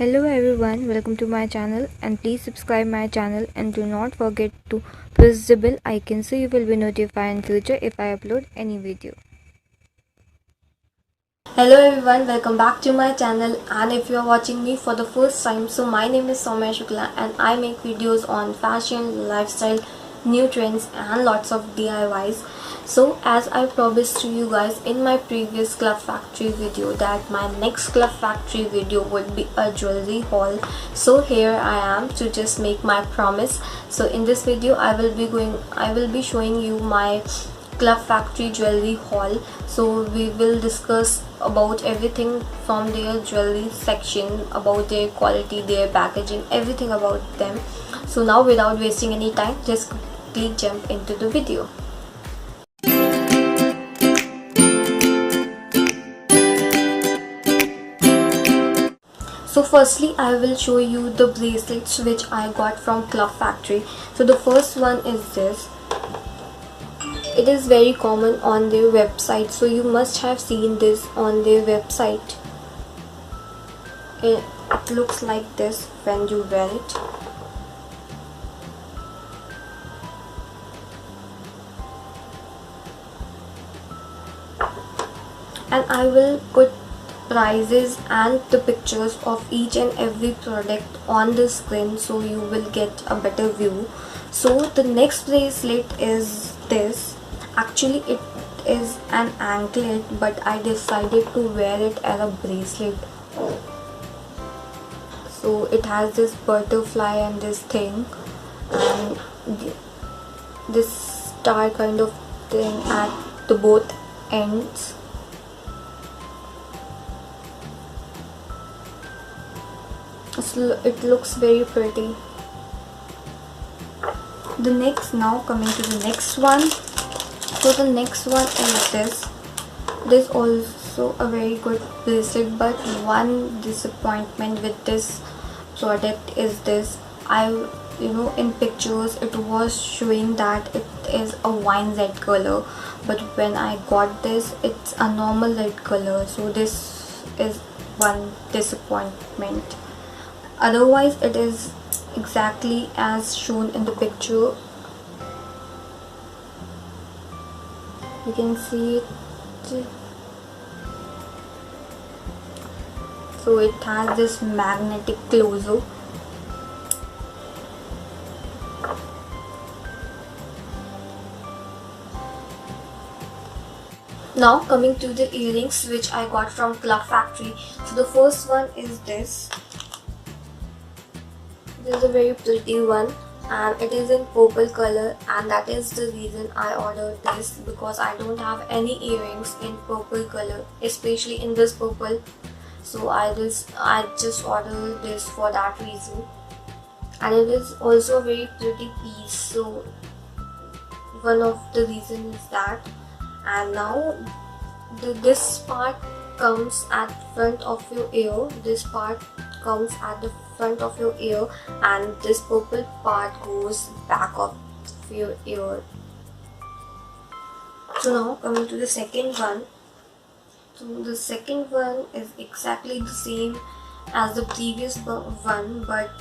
Hello everyone, welcome to my channel and please subscribe my channel and do not forget to press the bell icon so you will be notified in future if I upload any video. Hello everyone, welcome back to my channel, and if you are watching me for the first time, so my name is Soumya and I make videos on fashion, lifestyle, new trends and lots of DIYs. So as I promised to you guys in my previous Club Factory video that my next Club Factory video would be a jewelry haul. So here I am to just make my promise. So in this video I will be showing you my Club Factory jewelry haul. So we will discuss about everything from their jewelry section, about their quality, their packaging, everything about them. So now without wasting any time, just quickly jump into the video. So firstly I will show you the bracelets which I got from Club Factory. So the first one is this. It is very common on their website, so you must have seen this on their website. It looks like this when you wear it. And I will put prices and the pictures of each and every product on the screen so you will get a better view. So the next bracelet is this. Actually it is an anklet, but I decided to wear it as a bracelet. So it has this butterfly and this thing and this star kind of thing at the both ends. It looks very pretty. Coming to the next one. So the next one is this. It is also a very good bracelet, but one disappointment with this product is this. In pictures it was showing that it is a wine red color, but when I got this, it's a normal red color. So this is one disappointment. Otherwise it is exactly as shown in the picture. You can see it. So it has this magnetic closure. Now coming to the earrings which I got from Club Factory. So the first one is this. This is a very pretty one and it is in purple color, and that is the reason I ordered this, because I don't have any earrings in purple color, especially in this purple. So I just ordered this for that reason, and it is also a very pretty piece. So one of the reasons is that. And now this part comes at front of your ear. This part comes at the front of your ear, and this purple part goes back of your ear. So now coming to the second one. So the second one is exactly the same as the previous one, but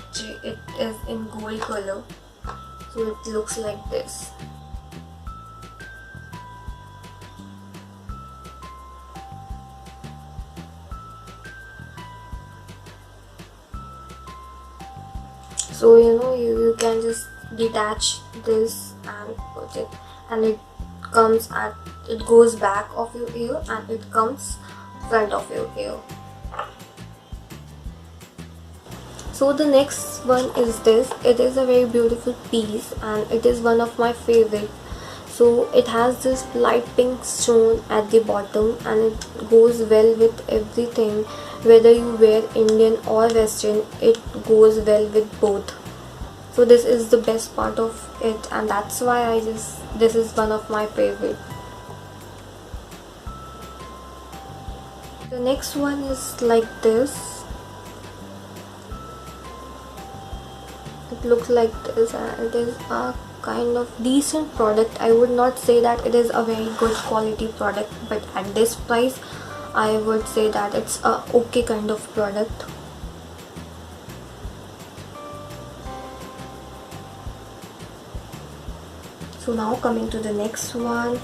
it is in gold color. So it looks like this. So you can just detach this and put it, and it goes back of your ear and it comes front of your ear. So the next one is this. It is a very beautiful piece and it is one of my favorite. So it has this light pink stone at the bottom and it goes well with everything. Whether you wear Indian or Western, it goes well with both. So this is the best part of it, and that's why this is one of my favorite. The next one is like this. It looks like this and it is a kind of decent product. I would not say that it is a very good quality product, but at this price I would say that it's a okay kind of product. So now coming to the next one.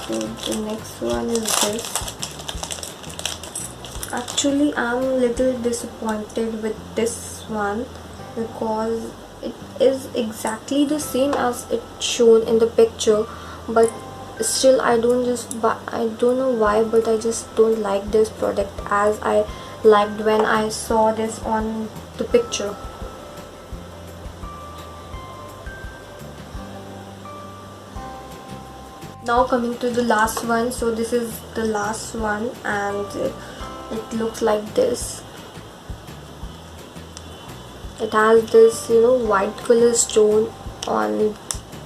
So the next one is this. Actually, I'm a little disappointed with this one because it is exactly the same as it shown in the picture, but still I don't know why, but I just don't like this product as I liked when I saw this on the picture. Now coming to the last one. So this is the last one, and it looks like this. It has this white color stone on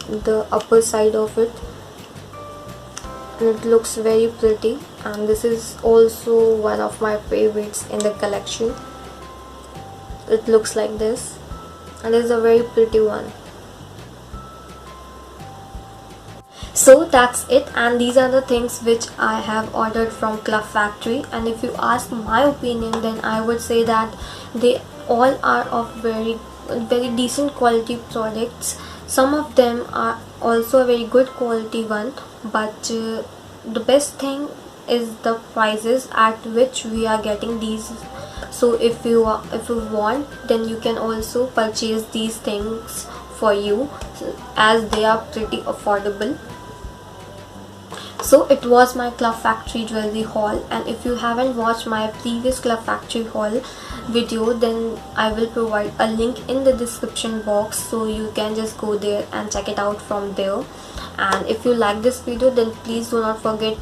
the upper side of it, and it looks very pretty, and this is also one of my favorites in the collection. It looks like this, and it's a very pretty one. So that's it, and these are the things which I have ordered from Club Factory. And if you ask my opinion, then I would say that they all are of very decent quality products. Some of them are also a very good quality one, but the best thing is the prices at which we are getting these. So if you want, then you can also purchase these things for you, as they are pretty affordable. So it was my Club Factory jewelry haul, and if you haven't watched my previous Club Factory haul video, then I will provide a link in the description box, so you can just go there and check it out from there. And if you like this video, then please do not forget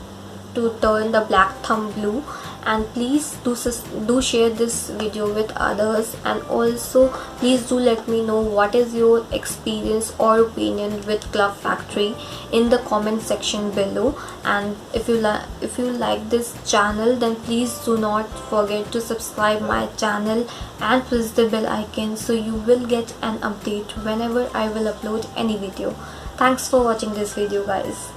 to turn the black thumb blue, and please do share this video with others, and also please do let me know what is your experience or opinion with Club Factory in the comment section below. And if you like this channel, then please do not forget to subscribe my channel and press the bell icon, so you will get an update whenever I will upload any video. Thanks for watching this video, guys.